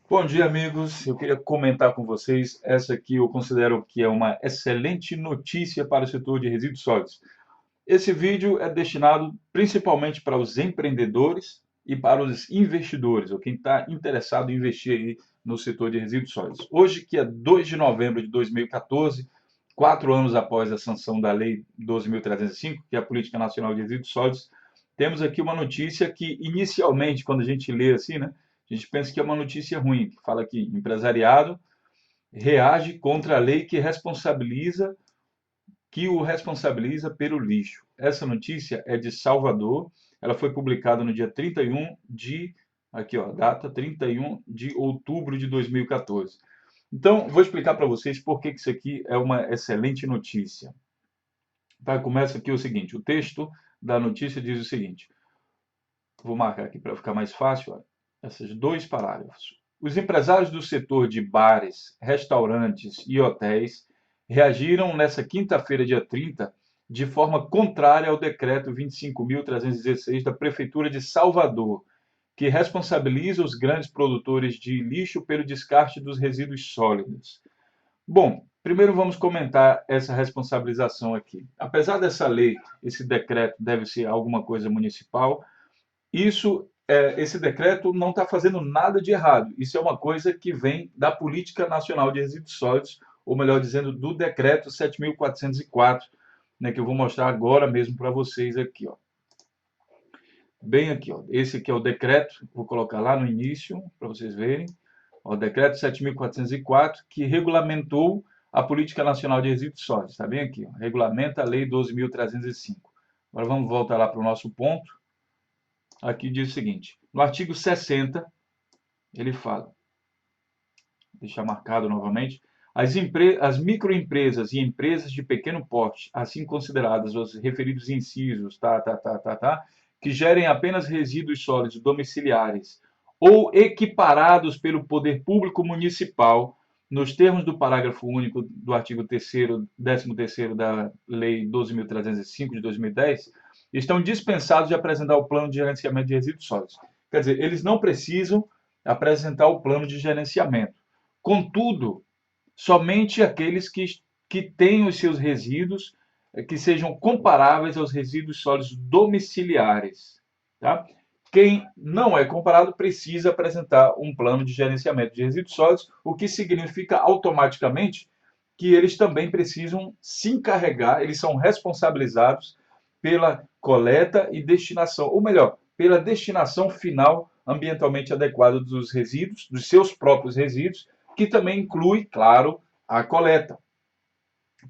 Bom dia, amigos. Eu queria comentar com vocês essa aqui eu considero que é uma excelente notícia para o setor de resíduos sólidos. Esse vídeo é destinado principalmente para os empreendedores e para os investidores, ou quem está interessado em investir aí no setor de resíduos sólidos. Hoje, que é 2 de novembro de 2014, 4 anos após a sanção da Lei 12.305, que é a Política Nacional de Resíduos Sólidos, temos aqui uma notícia que, inicialmente, quando a gente lê assim, né, a gente pensa que é uma notícia ruim, que fala que empresariado reage contra a lei que o responsabiliza pelo lixo. Essa notícia é de Salvador, ela foi publicada no dia 31 de, aqui ó, data 31 de outubro de 2014. Então, vou explicar para vocês por que isso aqui é uma excelente notícia. Tá? Começa aqui o seguinte, o texto da notícia diz o seguinte, vou marcar aqui para ficar mais fácil, ó, esses dois parágrafos. Os empresários do setor de bares, restaurantes e hotéis reagiram nesta quinta-feira, dia 30, de forma contrária ao decreto 25.316 da Prefeitura de Salvador, que responsabiliza os grandes produtores de lixo pelo descarte dos resíduos sólidos. Bom, primeiro vamos comentar essa responsabilização aqui. Apesar dessa lei, esse decreto deve ser alguma coisa municipal, esse decreto não está fazendo nada de errado. Isso é uma coisa que vem da Política Nacional de Resíduos Sólidos, ou melhor dizendo, do decreto 7.404, né, que eu vou mostrar agora mesmo para vocês aqui, ó. Bem aqui, ó. Esse aqui é o decreto, vou colocar lá no início para vocês verem. O decreto 7.404, que regulamentou a Política Nacional de Resíduos Sólidos. Está bem aqui, ó. Regulamenta a Lei 12.305. Agora vamos voltar lá para o nosso ponto. Aqui diz o seguinte: no artigo 60, ele fala, deixar marcado novamente, as microempresas e empresas de pequeno porte, assim consideradas os referidos incisos, que gerem apenas resíduos sólidos domiciliares ou equiparados pelo poder público municipal, nos termos do parágrafo único do artigo 3º, 13º da Lei 12.305 de 2010, estão dispensados de apresentar o plano de gerenciamento de resíduos sólidos. Quer dizer, eles não precisam apresentar o plano de gerenciamento. Contudo, somente aqueles que têm os seus resíduos que sejam comparáveis aos resíduos sólidos domiciliares. Tá? Quem não é comparado precisa apresentar um plano de gerenciamento de resíduos sólidos, o que significa automaticamente que eles também precisam se encarregar, eles são responsabilizados pela coleta e destinação, ou melhor, pela destinação final ambientalmente adequada dos resíduos, dos seus próprios resíduos, que também inclui, claro, a coleta.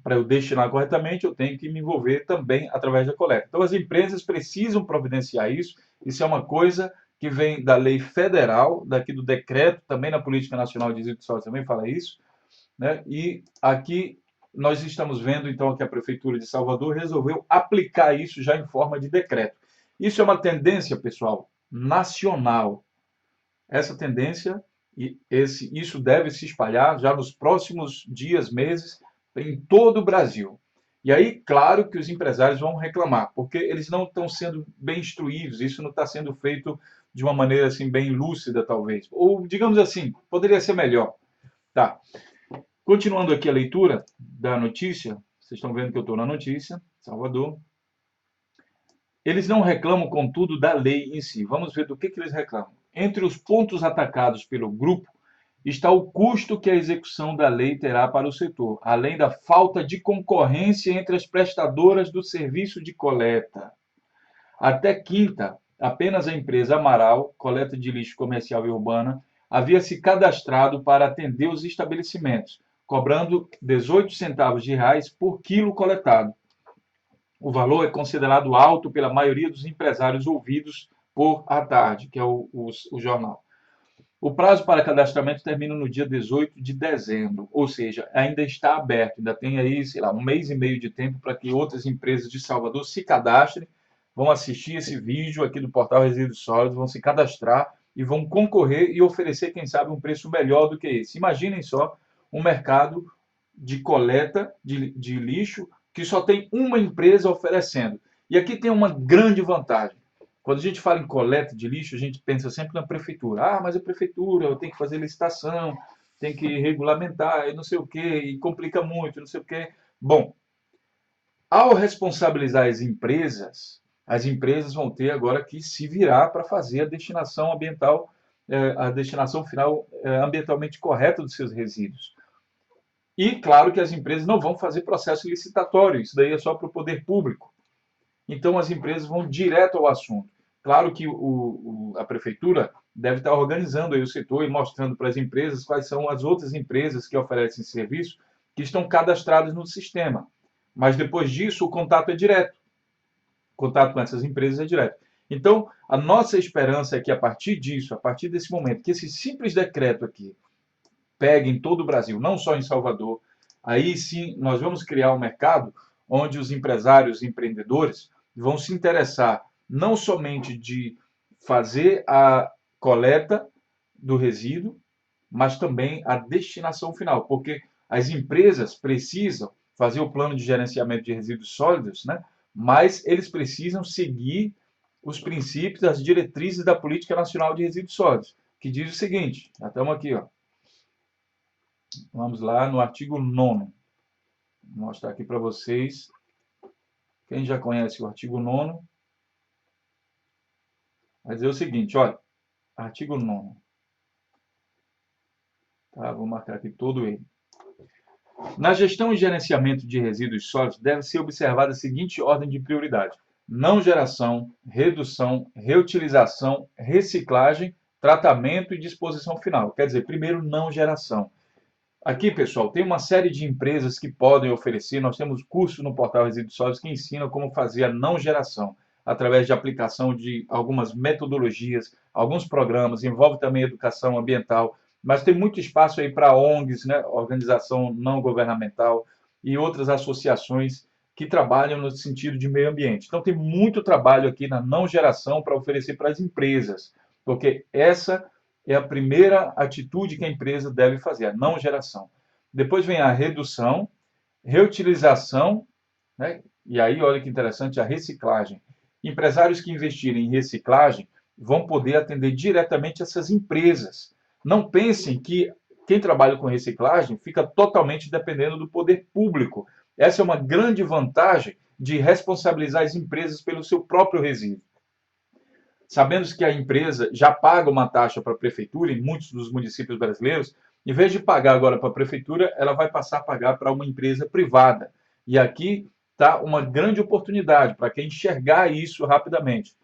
Para eu destinar corretamente, eu tenho que me envolver também através da coleta. Então, as empresas precisam providenciar isso. Isso é uma coisa que vem da lei federal, daqui do decreto, também na Política Nacional de Resíduos Sólidos também fala isso, né? E aqui nós estamos vendo, então, que a Prefeitura de Salvador resolveu aplicar isso já em forma de decreto. Isso é uma tendência, pessoal, nacional. Essa tendência, isso deve se espalhar já nos próximos dias, meses, em todo o Brasil. E aí, claro que os empresários vão reclamar, porque eles não estão sendo bem instruídos, isso não está sendo feito de uma maneira assim bem lúcida, talvez. Ou, digamos assim, poderia ser melhor. Tá. Continuando aqui a leitura da notícia, vocês estão vendo que eu estou na notícia, Salvador. Eles não reclamam, contudo, da lei em si. Vamos ver do que eles reclamam. Entre os pontos atacados pelo grupo está o custo que a execução da lei terá para o setor, além da falta de concorrência entre as prestadoras do serviço de coleta. Até quinta, apenas a empresa Amaral, coleta de lixo comercial e urbana, havia se cadastrado para atender os estabelecimentos, cobrando 18 centavos de reais por quilo coletado. O valor é considerado alto pela maioria dos empresários ouvidos por À Tarde, que é o jornal. O prazo para cadastramento termina no dia 18 de dezembro, ou seja, ainda está aberto, ainda tem aí, sei lá, um mês e meio de tempo para que outras empresas de Salvador se cadastrem, vão assistir esse vídeo aqui do portal Resíduos Sólidos, vão se cadastrar e vão concorrer e oferecer, quem sabe, um preço melhor do que esse. Imaginem só um mercado de coleta de lixo que só tem uma empresa oferecendo. E aqui tem uma grande vantagem. Quando a gente fala em coleta de lixo, a gente pensa sempre na prefeitura. Ah, mas a prefeitura, eu tenho que fazer licitação, tem que regulamentar, e não sei o quê, e complica muito, não sei o quê. Bom, ao responsabilizar as empresas vão ter agora que se virar para fazer a destinação ambiental, a destinação final ambientalmente correta dos seus resíduos. E claro que as empresas não vão fazer processo licitatório, isso daí é só para o poder público. Então as empresas vão direto ao assunto. Claro que a prefeitura deve estar organizando aí o setor e mostrando para as empresas quais são as outras empresas que oferecem serviço que estão cadastradas no sistema. Mas depois disso o contato é direto. O contato com essas empresas é direto. Então, a nossa esperança é que a partir disso, a partir desse momento, que esse simples decreto aqui pegue em todo o Brasil, não só em Salvador, aí sim nós vamos criar um mercado onde os empresários e empreendedores vão se interessar não somente de fazer a coleta do resíduo, mas também a destinação final, porque as empresas precisam fazer o plano de gerenciamento de resíduos sólidos, né? Mas eles precisam seguir os princípios, as diretrizes da Política Nacional de Resíduos Sólidos, que diz o seguinte, já estamos aqui, ó. Vamos lá no artigo 9º. Vou mostrar aqui para vocês. Quem já conhece o artigo 9º, vai dizer o seguinte, olha, artigo 9º. Tá, vou marcar aqui todo ele. Na gestão e gerenciamento de resíduos sólidos, deve ser observada a seguinte ordem de prioridade: não geração, redução, reutilização, reciclagem, tratamento e disposição final. Quer dizer, primeiro, não geração. Aqui, pessoal, tem uma série de empresas que podem oferecer. Nós temos cursos no portal Resíduos Sólidos que ensinam como fazer a não geração, através de aplicação de algumas metodologias, alguns programas, envolve também educação ambiental, mas tem muito espaço aí para ONGs, né, organização não governamental, e outras associações que trabalham no sentido de meio ambiente. Então, tem muito trabalho aqui na não geração para oferecer para as empresas, porque essa é a primeira atitude que a empresa deve fazer, a não geração. Depois vem a redução, reutilização, né? E aí, olha que interessante, a reciclagem. Empresários que investirem em reciclagem vão poder atender diretamente essas empresas. Não pensem que quem trabalha com reciclagem fica totalmente dependendo do poder público. Essa é uma grande vantagem de responsabilizar as empresas pelo seu próprio resíduo. Sabendo que a empresa já paga uma taxa para a prefeitura em muitos dos municípios brasileiros, em vez de pagar agora para a prefeitura, ela vai passar a pagar para uma empresa privada. E aqui está uma grande oportunidade para quem enxergar isso rapidamente.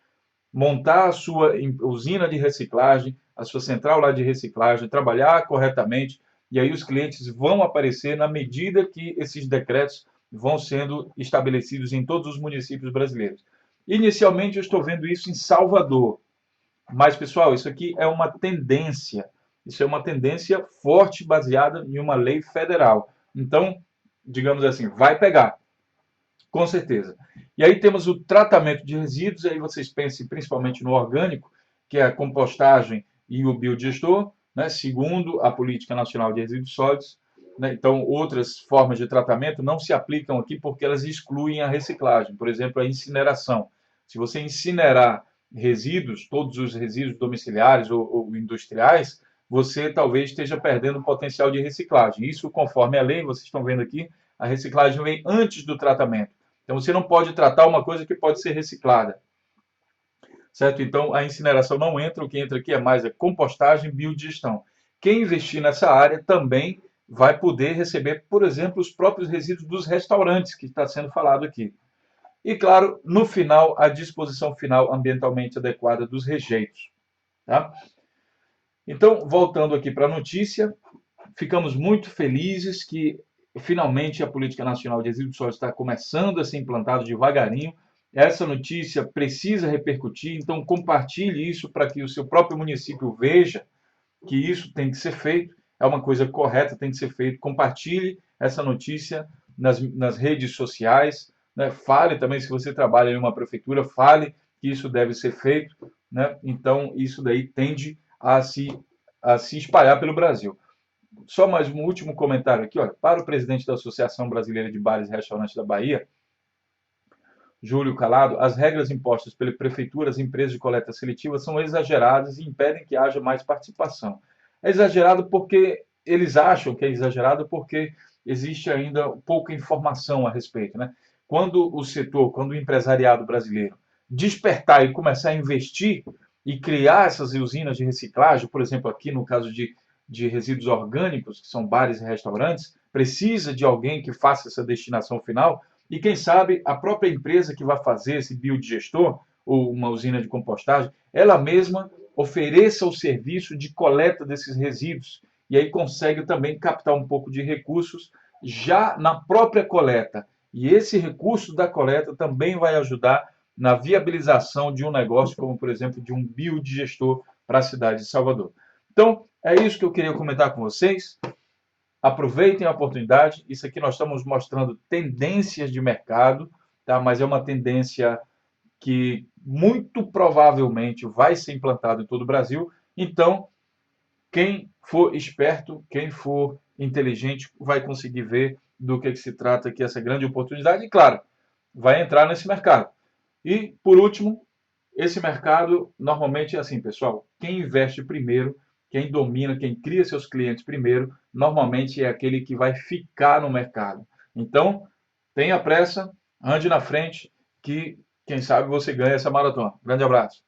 Montar a sua usina de reciclagem, a sua central lá de reciclagem, trabalhar corretamente, e aí os clientes vão aparecer na medida que esses decretos vão sendo estabelecidos em todos os municípios brasileiros. Inicialmente eu estou vendo isso em Salvador, mas pessoal, isso aqui é uma tendência. Isso é uma tendência forte baseada em uma lei federal. Então, digamos assim, vai pegar, com certeza. E aí temos o tratamento de resíduos, aí vocês pensem principalmente no orgânico, que é a compostagem e o biodigestor, né, segundo a Política Nacional de Resíduos Sólidos. Né? Então, outras formas de tratamento não se aplicam aqui porque elas excluem a reciclagem. Por exemplo, a incineração. Se você incinerar resíduos, todos os resíduos domiciliares ou industriais, você talvez esteja perdendo o potencial de reciclagem. Isso, conforme a lei, vocês estão vendo aqui, a reciclagem vem antes do tratamento. Então, você não pode tratar uma coisa que pode ser reciclada. Certo? Então, a incineração não entra, o que entra aqui é mais a compostagem e biodigestão. Quem investir nessa área também vai poder receber, por exemplo, os próprios resíduos dos restaurantes, que está sendo falado aqui. E, claro, no final, a disposição final ambientalmente adequada dos rejeitos. Tá? Então, voltando aqui para a notícia, ficamos muito felizes que, finalmente, a Política Nacional de Resíduos Sólidos está começando a ser implantada devagarinho. Essa notícia precisa repercutir, então compartilhe isso para que o seu próprio município veja que isso tem que ser feito, é uma coisa correta, tem que ser feito. Compartilhe essa notícia nas redes sociais, né? Fale também, se você trabalha em uma prefeitura, fale que isso deve ser feito, né? Então, isso daí tende a se espalhar pelo Brasil. Só mais um último comentário aqui, olha, para o presidente da Associação Brasileira de Bares e Restaurantes da Bahia, Júlio Calado, as regras impostas pelas prefeituras e empresas de coleta seletiva são exageradas e impedem que haja mais participação. É exagerado porque eles acham que é exagerado porque existe ainda pouca informação a respeito, né? Quando o setor, quando o empresariado brasileiro despertar e começar a investir e criar essas usinas de reciclagem, por exemplo, aqui no caso de resíduos orgânicos, que são bares e restaurantes, precisa de alguém que faça essa destinação final e, quem sabe, a própria empresa que vai fazer esse biodigestor ou uma usina de compostagem, ela mesma ofereça o serviço de coleta desses resíduos e aí consegue também captar um pouco de recursos já na própria coleta. E esse recurso da coleta também vai ajudar na viabilização de um negócio, como por exemplo de um biodigestor para a cidade de Salvador. Então, é isso que eu queria comentar com vocês. Aproveitem a oportunidade. Isso aqui nós estamos mostrando tendências de mercado, tá? Mas é uma tendência que muito provavelmente vai ser implantada em todo o Brasil. Então, quem for esperto, quem for inteligente, vai conseguir ver do que se trata aqui essa grande oportunidade e, claro, vai entrar nesse mercado. E, por último, esse mercado normalmente é assim, pessoal. Quem investe primeiro, quem domina, quem cria seus clientes primeiro, normalmente é aquele que vai ficar no mercado. Então, tenha pressa, ande na frente, que quem sabe você ganha essa maratona. Grande abraço.